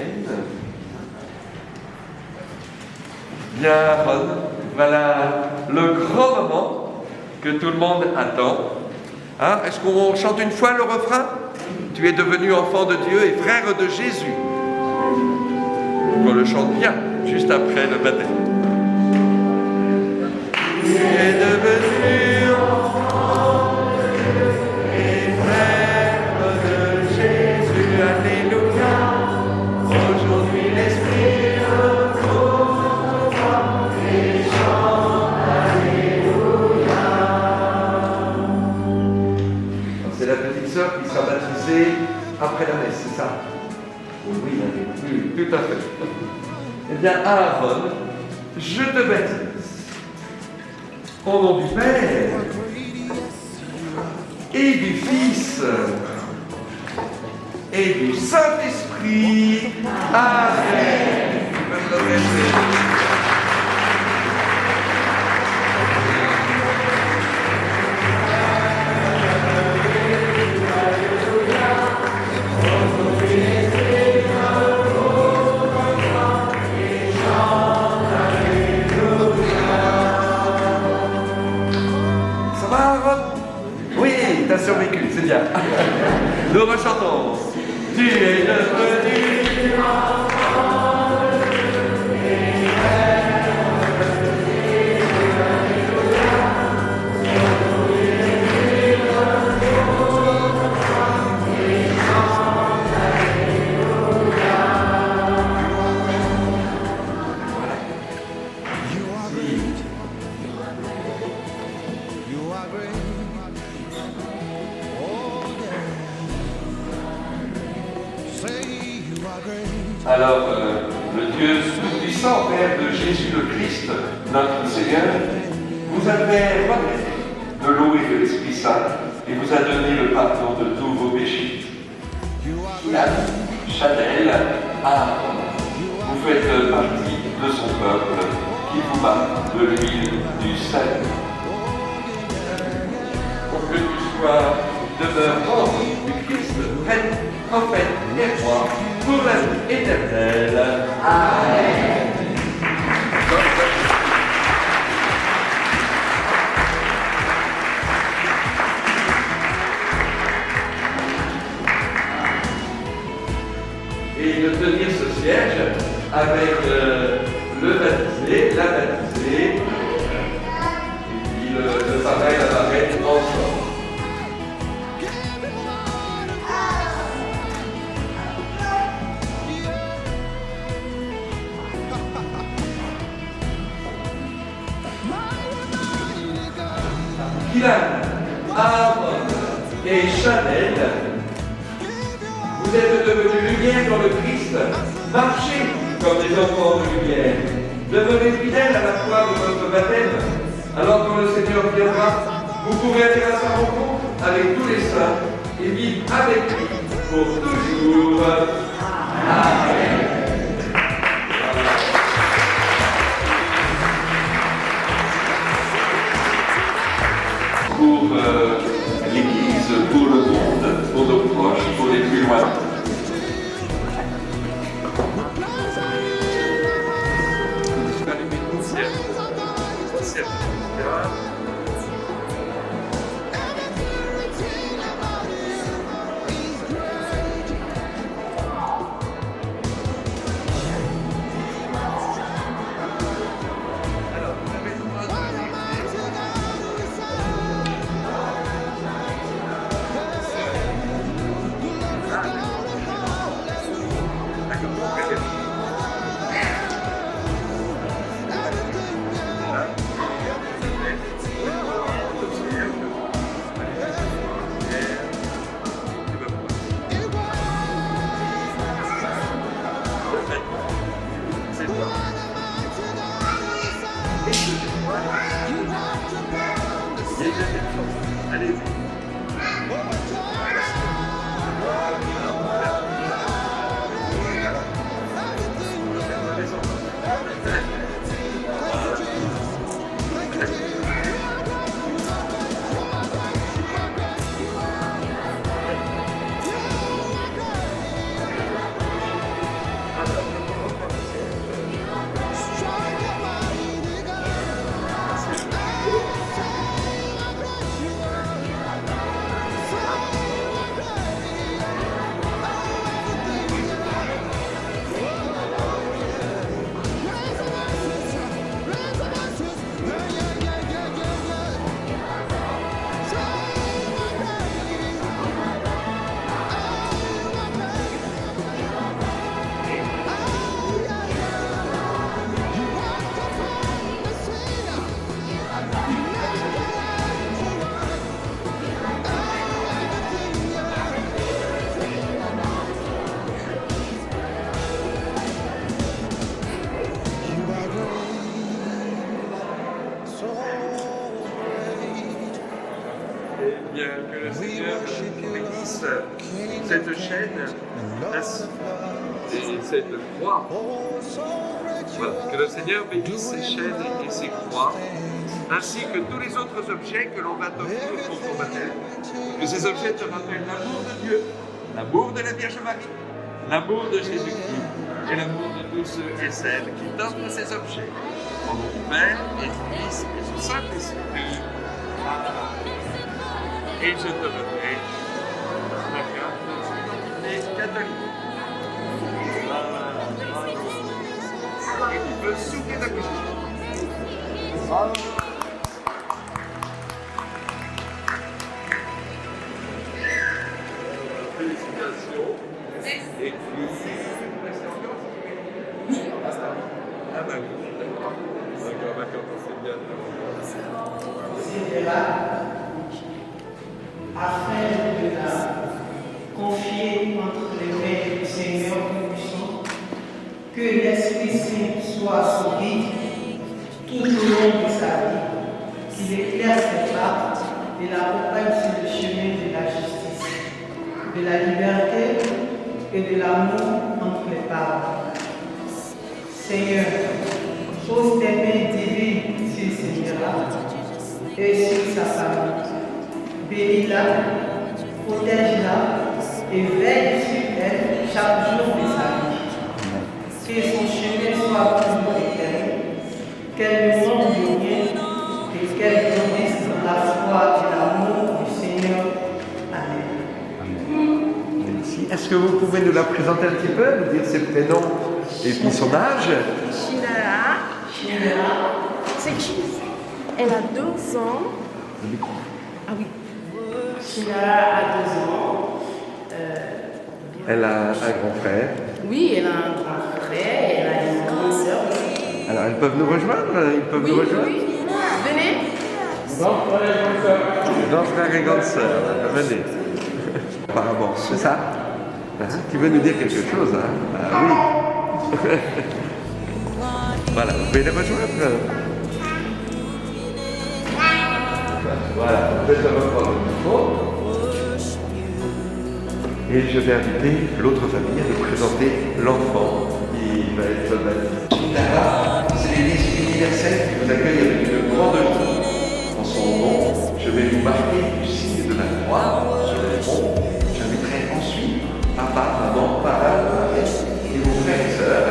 Amen. Bien, Aaron, voilà le grand moment que tout le monde attend. Hein? Est-ce qu'on chante une fois le refrain? Tu es devenu enfant de Dieu et frère de Jésus. On le chante bien, juste après le baptême. Tu es devenu enfant de Dieu et frère de Jésus. Alléluia. Aujourd'hui l'Esprit repose en toi et chante Alléluia. C'est la petite sœur qui sera baptisée après la messe, c'est ça? Oui, tout à fait. Eh bien, Aaron, je te baptise au nom du Père et du Fils et du Saint-Esprit. Amen. Ça va, Aaron? Oui, t'as survécu, c'est bien. Nous rechantons. Tu es devenu enfant de Dieu et frère de Jésus. Alléluia. Aujourd'hui l'Esprit repose en toi et chante Alléluia. Alors, le Dieu tout-puissant, Père de Jésus le Christ, notre Seigneur, vous a fait renaître de l'eau et de l'Esprit Saint et vous a donné le pardon de tous vos péchés. Yann, Chanel, Aaron, vous faites partie de son peuple qui vous bat de l'huile du salut. Pour que tu sois demeurant du Christ, prêtre, prophète et roi, pour la vie éternelle. Amen. Et de tenir ce siège avec le baptisé, la baptisée, et puis le parrain et la marraine ensemble. Kylian, Aaron et Chanel, vous êtes devenus lumière dans le Christ. Marchez comme des enfants de lumière. Devenez fidèles à la foi de votre baptême. Alors quand le Seigneur viendra, vous pourrez aller à sa rencontre avec tous les saints et vivre avec lui pour toujours. Amen. Pour l'Église, pour le monde, pour nos proches, pour les plus loin. bénisse cette chaîne et cette croix. Voilà. Que le Seigneur bénisse ces chaînes et ces croix, ainsi que tous les autres objets que l'on va t'offrir pour ton baptême. Que ces objets te rappellent l'amour de Dieu, l'amour de la Vierge Marie, l'amour de Jésus-Christ et l'amour de tous ceux et celles qui t'offrent ces objets. Au nom du Père et du Fils et du Saint-Esprit. Et je te remets la carte d'identité catholique. Et tu peux souffler ta bouche. Félicitations. Et puis, restez encore. Ah bah oui, d'accord. D'accord, c'est bien. C'était là afin de la confier entre les mains du Seigneur Tout-Puissant, que l'Esprit Saint soit son guide tout au long de sa vie, qu'il éclaire ses pas et l'accompagne sur le chemin de la justice, de la liberté et de l'amour entre les parents. Seigneur, pose tes mains divines sur Seigneur et sur sa famille. Bénis-la, protège-la et veille sur elle chaque jour de sa vie. Que son chemin soit toujours éternel, qu'elle ne manque de rien et qu'elle grandisse dans la foi et l'amour du Seigneur. Amen. Merci. Est-ce que vous pouvez nous la présenter un petit peu, nous dire ses prénoms et puis son âge? Shinara, C'est qui? Elle a 2 ans. Ah oui. Shinara a 2 ans. Elle a un grand frère. Oui, elle a un grand frère, elle a une grande sœur aussi. Alors, ils peuvent nous rejoindre? Ils peuvent nous rejoindre? Oui. Venez. Grand frère et grande sœur, venez. Apparemment, c'est ça? Tu veux nous dire quelque chose, hein? Ah oui. Voilà, vous pouvez les rejoindre. Voilà, vous pouvez te reprendre le micro. Et je vais inviter l'autre famille à nous présenter l'enfant qui va être baptisé. Chindara, c'est l'église universelle qui vous accueille avec une grande joie. En son nom, je vais vous marquer du signe de la croix sur le front. J'inviterai ensuite papa, maman, parrain, marraine et vos frères et sœurs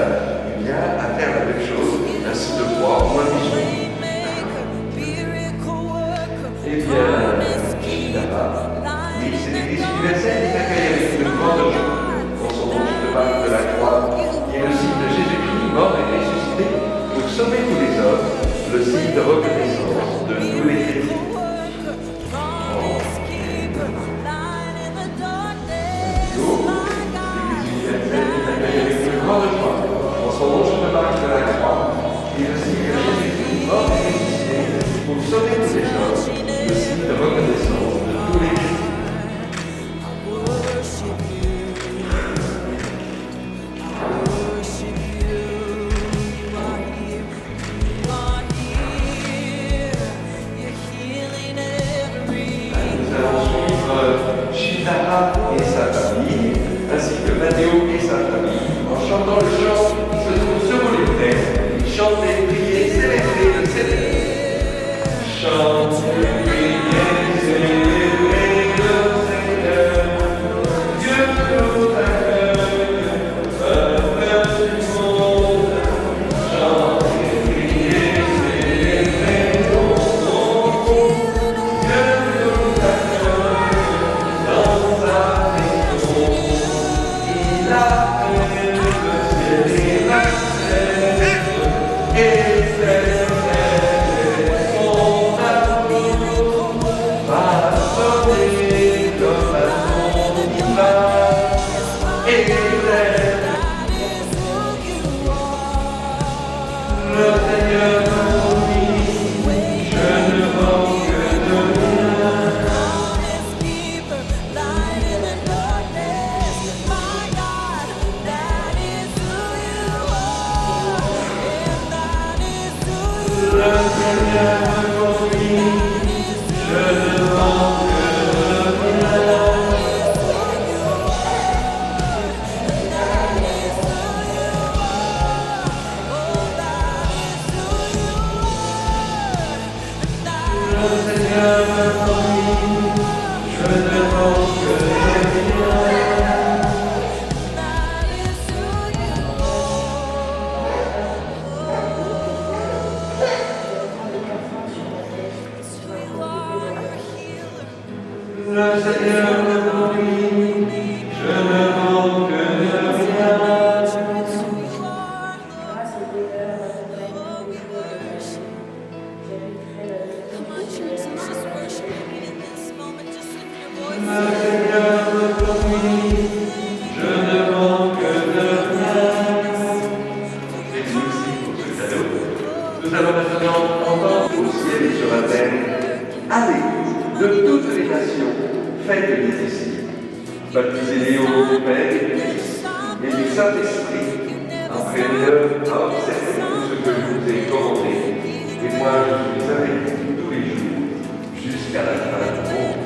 à faire la même chose, un signe de croix ou un bijou. Eh bien, Chindara, oui, c'est l'église universelle qui t'accueille avec une grande joie. En son nom, je te parle de la croix, qui est le signe de Jésus-Christ mort et ressuscité pour sauver tous les hommes, le signe de reconnaissance de tous les chrétiens. Son nom, je te marque de la croix, et le signe de Jésus-Christ mort et ressuscité pour sauver tous les hommes, le signe de reconnaissance de tous les chrétiens. Nous allons suivre Chindara et sa famille, ainsi que Matteo et sa famille, en chantant le chant qui se trouve sur vos livres. Chantez, priez, célébrez, le célébrer. Chantez, priez, célébrez le Seigneur. Dieu nous accueille, peuple du monde. Chantez, priez, célébrez ton nom. Dieu nous accueille dans sa maison. Il a fait le ciel et la terre, et son amour va sonner comme un son vague, et le Seigneur nous dit, je ne manque de rien. Le Seigneur me conduit, je ne manque de rien. baptisés au nom du Père et du Fils et du Saint-Esprit. Apprenez-le à observer tout ce que je vous ai commandé. Et moi, je suis avec vous tous les jours, jusqu'à la fin du monde.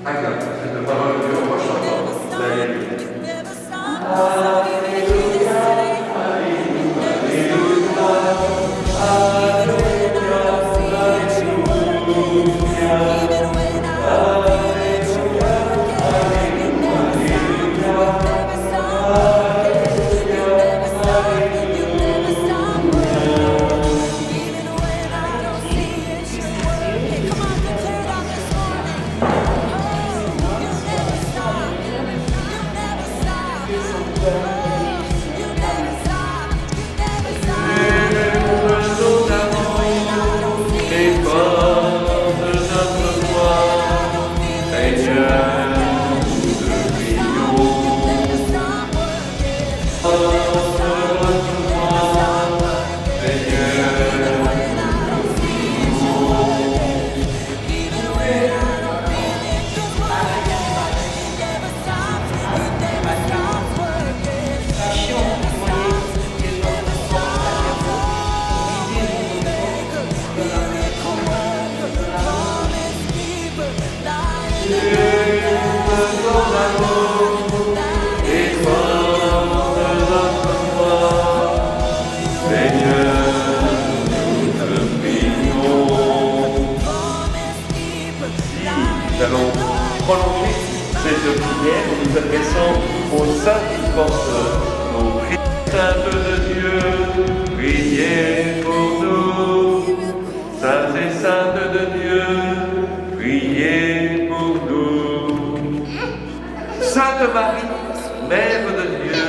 Acclame cette parole de Dieu en chantant. Alléluia. Nous allons prolonger cette prière en nous adressant aux saints qui portent nos prières. Sainte de Dieu, priez pour nous. Saints et saintes de Dieu, priez pour nous. Sainte Marie, Mère de Dieu,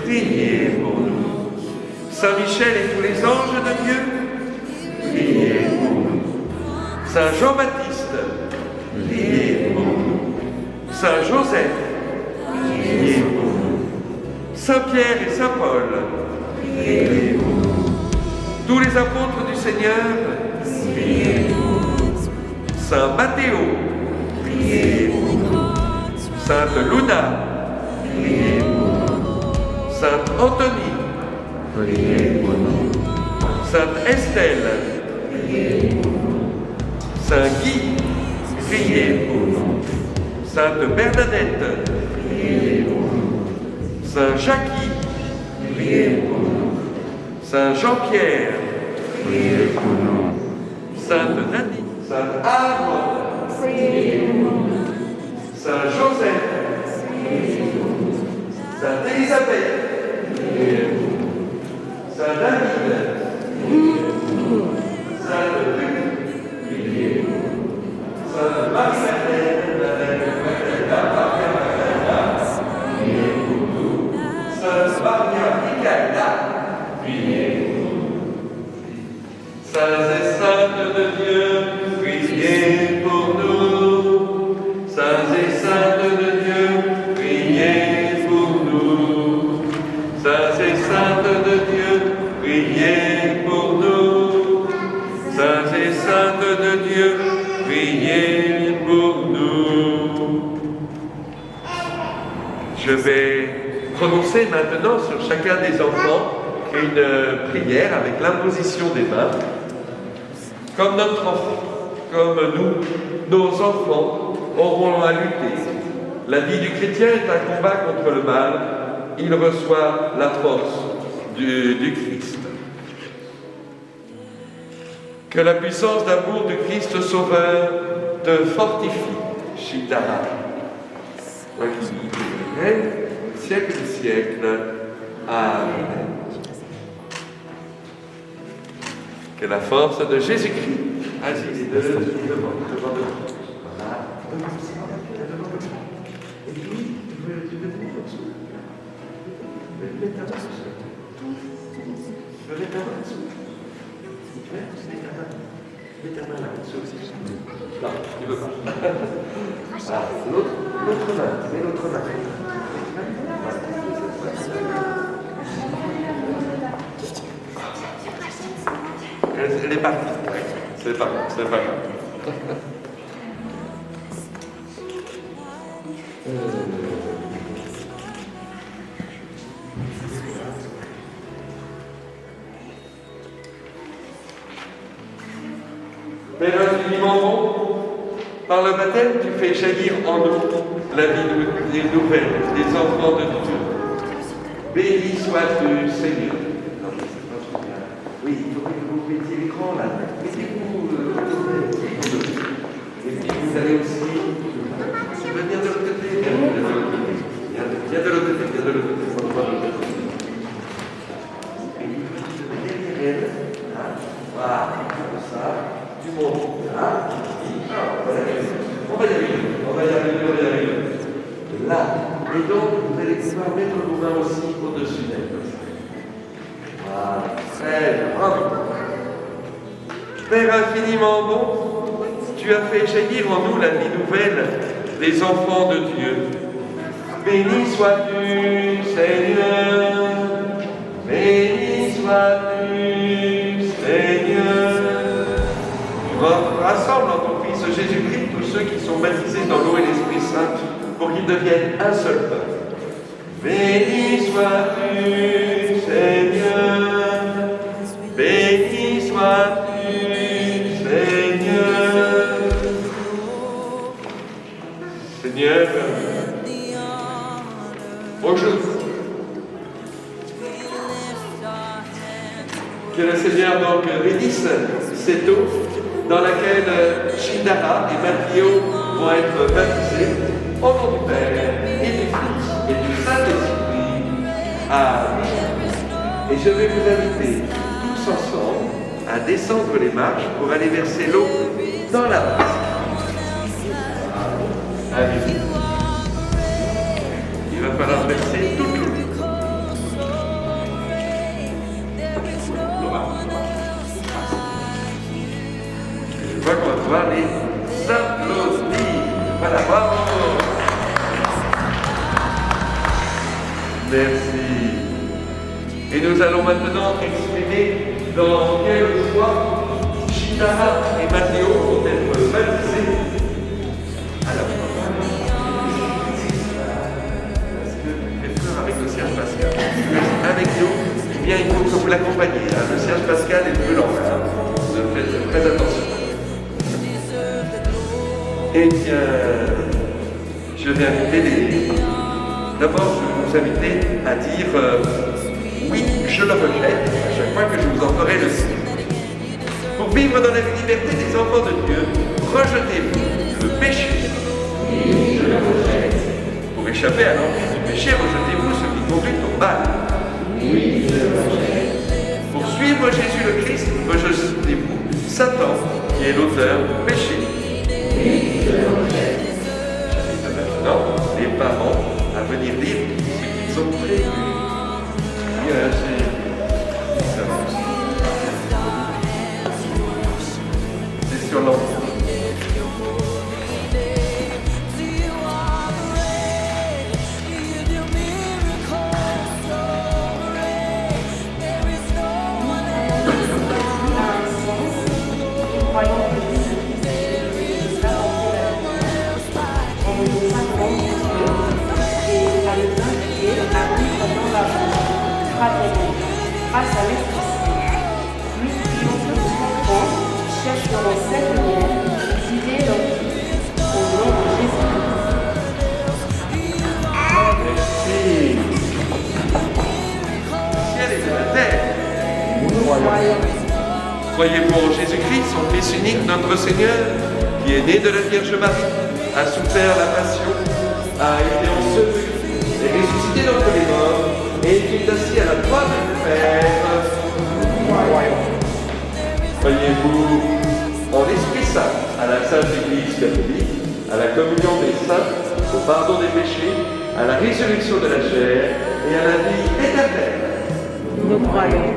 priez pour nous. Saint Michel et tous les anges de Dieu, priez pour nous. Saint Jean-Baptiste, priez pour nous. Saint Joseph, priez pour nous. Saint Pierre et Saint Paul, priez pour nous. Tous les apôtres du Seigneur, priez pour nous. Saint Matthéo, priez pour nous. Sainte Luna, priez pour nous. Sainte Antonie, priez pour nous. Sainte Estelle, priez pour nous. Saint Guy, priez pour nous. Sainte Bernadette, priez pour nous. Saint Jacques, priez pour nous. Saint Jean-Pierre, priez pour nous. Sainte Nadine, Saint Aaron, priez pour nous. Saint Joseph, priez pour nous. Sainte Élisabeth, priez pour nous. Saint David, priez pour nous. Sainte Luc, priez pour nous. Sainte Marie-Madeleine, la Reine de Magdala, priez pour nous. Sainte Maria-Michaela, priez pour nous. Saints et saintes de Dieu, priez pour nous. Saints et saintes de Dieu, priez pour nous. Saints et saintes de Dieu, priez pour nous. Saints et saintes de Dieu, priez pour nous. Je vais prononcer maintenant sur chacun des enfants une prière avec l'imposition des mains. Comme notre enfant, comme nous, nos enfants auront à lutter. La vie du chrétien est un combat contre le mal. Il reçoit la force du Christ. Que la puissance d'amour du Christ Sauveur te fortifie, Chitara. Toi qui vis le règne, siècle du siècle. Amen. Que la force de Jésus-Christ agisse devant nous. Voilà. Et puis, tu veux venir au-dessous. Tu veux mettre ta main dessous. Tu veux mettre ta main dessous. Mets ta main là, dessous aussi. Non, tu ne veux pas. Ah, l'autre main, mets l'autre main. Elle est partie. C'est pas grave. Père infiniment bon, par le baptême, tu fais jaillir en nous la vie nouvelle des enfants de Dieu. Béni sois-tu, Seigneur. Non, mais c'est pas trop bien. Oui, il faudrait que vous mettiez l'écran là. Mettez-vous et puis vous allez aussi. Tu veux venir de l'autre côté? Viens de l'autre côté. Viens de l'autre côté. Faut voir de l'autre côté. Et puis vous te mettez derrière elle. Voilà, comme ça. Du monde. On va y arriver. Là. Et donc, vous allez pouvoir mettre vos mains aussi au-dessus d'elle. Voilà. Très bien. Bravo. Père infiniment bon, tu as fait jaillir en nous la vie nouvelle des enfants de Dieu. Béni sois-tu, Seigneur. Béni sois-tu, Seigneur. Rassemble en ton Fils Jésus-Christ tous ceux qui sont baptisés dans l'eau et l'Esprit Saint pour qu'ils deviennent un seul peuple. Béni sois-tu, Seigneur. Béni sois-tu, Seigneur. Seigneur, aujourd'hui, que le Seigneur donc bénisse cette eau dans laquelle Shindara et Matteo vont être baptisés au nom du Père et du Fils et du Saint-Esprit. Amen. Et je vais vous inviter tous ensemble à descendre les marches pour aller verser l'eau dans la vasque. Amen. Il va falloir verser toute l'eau. Je vois qu'on va pouvoir les applaudir. Voilà, bravo. Merci. Et nous allons maintenant exprimer dans quelle foi Shindara et Matteo vont être baptisés. Alors, parce que j'ai peur avec le Cierge Pascal. Avec nous, eh bien, il faut que vous l'accompagniez. Le Cierge Pascal est brûlant. Vous faites très attention. Eh bien, je vais inviter les... D'abord, je vais vous inviter à dire oui, je le rejette à chaque fois que je vous en ferai le signe. Pour vivre dans la liberté des enfants de Dieu, rejetez-vous le péché. Oui, je le rejette. Pour échapper à l'emprise du péché, rejetez-vous ce qui conduit au mal. Oui, je le rejette. Pour suivre Jésus le Christ, rejetez-vous Satan, qui est l'auteur du péché. Oui, je le rejette. J'invite maintenant les parents à venir lire ce qu'ils ont prévu. C'est sur l'enfant. Grâce à l'Esprit Saint, nous prions que nos enfants chercheront cette lumière, guider leur vie au nom de Jésus-Christ. Merci. Ciel et la terre. Nous croyons. Croyez-vous en Jésus-Christ, son Fils unique, notre Seigneur, qui est né de la Vierge Marie, a souffert la passion, a été enseveli, est ressuscité d'entre les morts, et est assis à la droite du Père. Croyez-vous en l'Esprit Saint, à la Sainte Église catholique, à la communion des saints, au pardon des péchés, à la résurrection de la chair et à la vie éternelle. Nous croyons.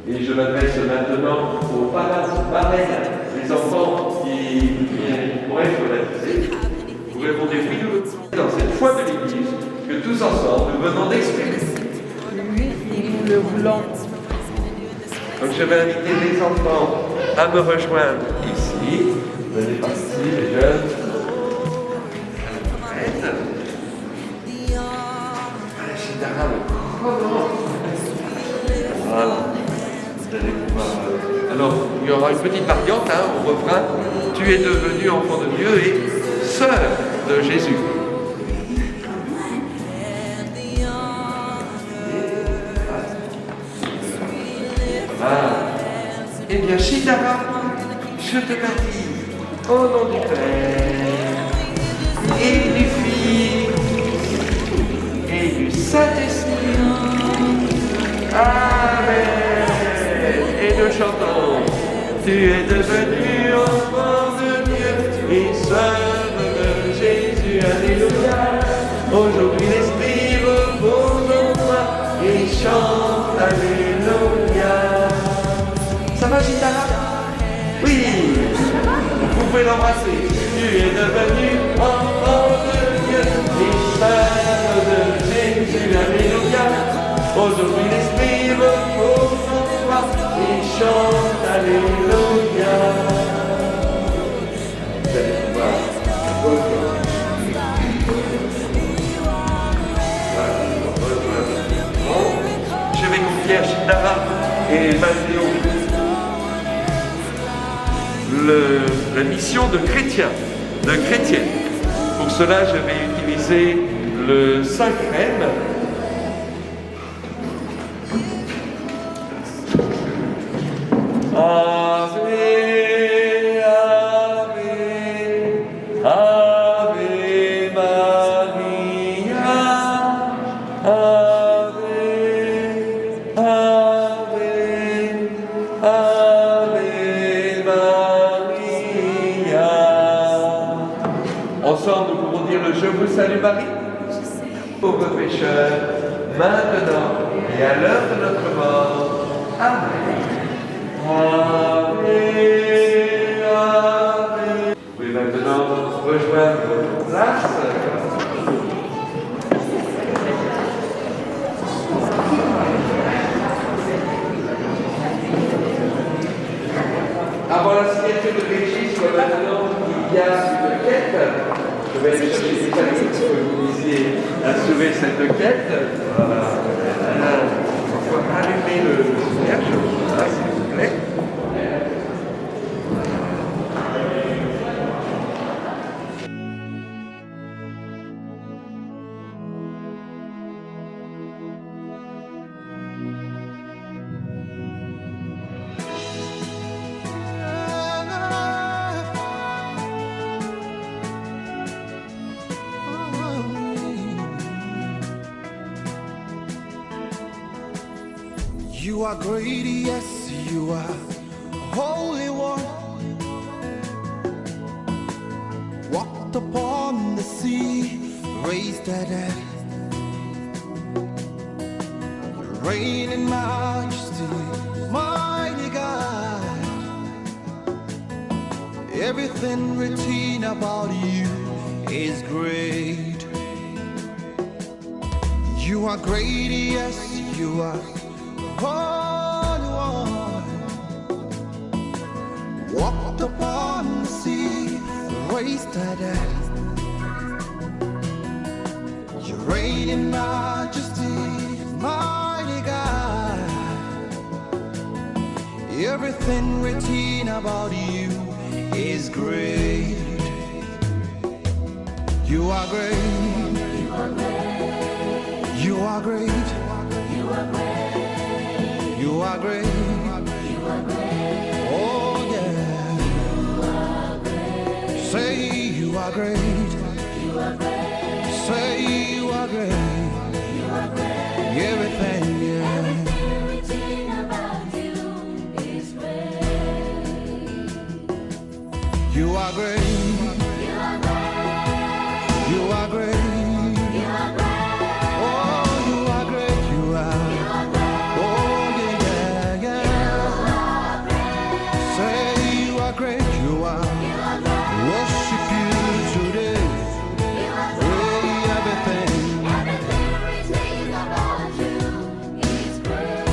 Et je m'adresse maintenant aux parents, marraines, les enfants qui pourraient être baptisés. Vous répondez oui dans cette foi de l'Église que tous ensemble nous venons d'exprimer. Oui, et nous le voulons. Donc je vais inviter les enfants à me rejoindre ici. Venez par ici, les jeunes. aura une petite variante au refrain. Tu es devenu enfant de Dieu et sœur de Jésus. Eh bien, Shitara, je te baptise au nom du Père et du Fils et du Saint-Esprit. Amen. Et nous chantons. Tu es devenu enfant de Dieu et sœur de Jésus. Alléluia. Aujourd'hui l'Esprit repose en toi et chante Alléluia. Ça va, Gitara? Oui. Vous pouvez l'embrasser. Tu es devenu enfant de Dieu et sœur de Jésus. Alléluia. Aujourd'hui l'Esprit repose en toi et chante Alléluia. Vous allez pouvoir. Bon, je vais confier à Chitara et Mathéo la mission de chrétien, de chrétienne. Pour cela, je vais utiliser le Saint-Crème. Ave, Ave, Ave Maria, Ave, Ave, Ave Maria. Ensemble, nous pouvons dire le Je vous salue Marie, pauvres pécheurs, maintenant et à l'heure de notre mort. Amen. Ave, Ave. Vous pouvez maintenant rejoindre votre place. Avant la signature de registre, maintenant, il y a une quête. Je vais aller chercher des cadeaux pour que vous puissiez assurer cette quête. Voilà. Il faut allumer le cierge. Voilà, s'il vous plaît. You are great, yes, you are Holy One. Walked upon the sea, raised the dead. You reign in majesty, mighty God. Everything written about you is great. You are great, yes, you are Holy One. Walked upon the sea, raised the dead. You reign in majesty, mighty God. Everything written about you is great. You are great. You are great. You are great. You are great. You are great. You are great. Oh yeah. You are great. Say you are great. You are great. Say you are great. You are great. Everything, yeah. Everything written about you is great. You are great. You are great. You are great. You are great. Oh, you are great. You are. Great you are, worship you today. Everything written about you is great.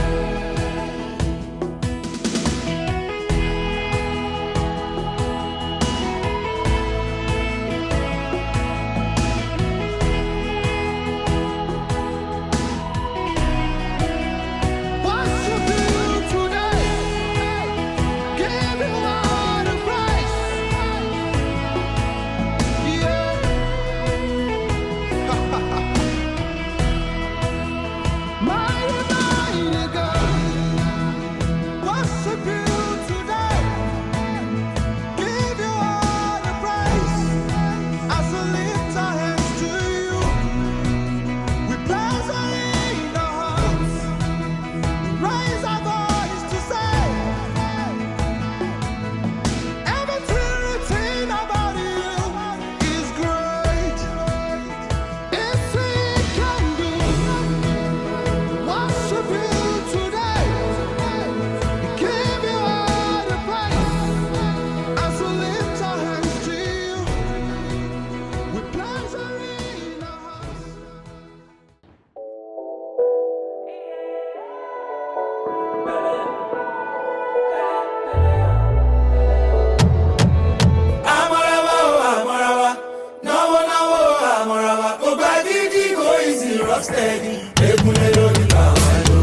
mọ́ra wa kó bá dídí kó easy rock steady egunlé lórí làwọn lò.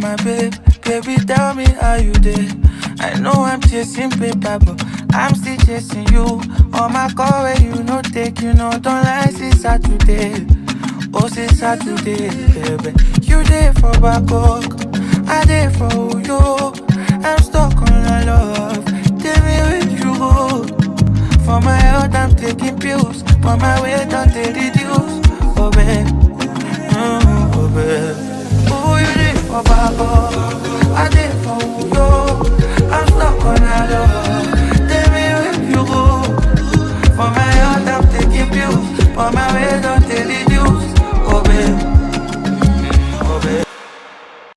My baby, tell me how you did. I know I'm chasing paper, but I'm still chasing you. On my call where you no take, you know, don't lie, since Saturday. Oh, since Saturday, baby. You there for Bangkok, I there for you.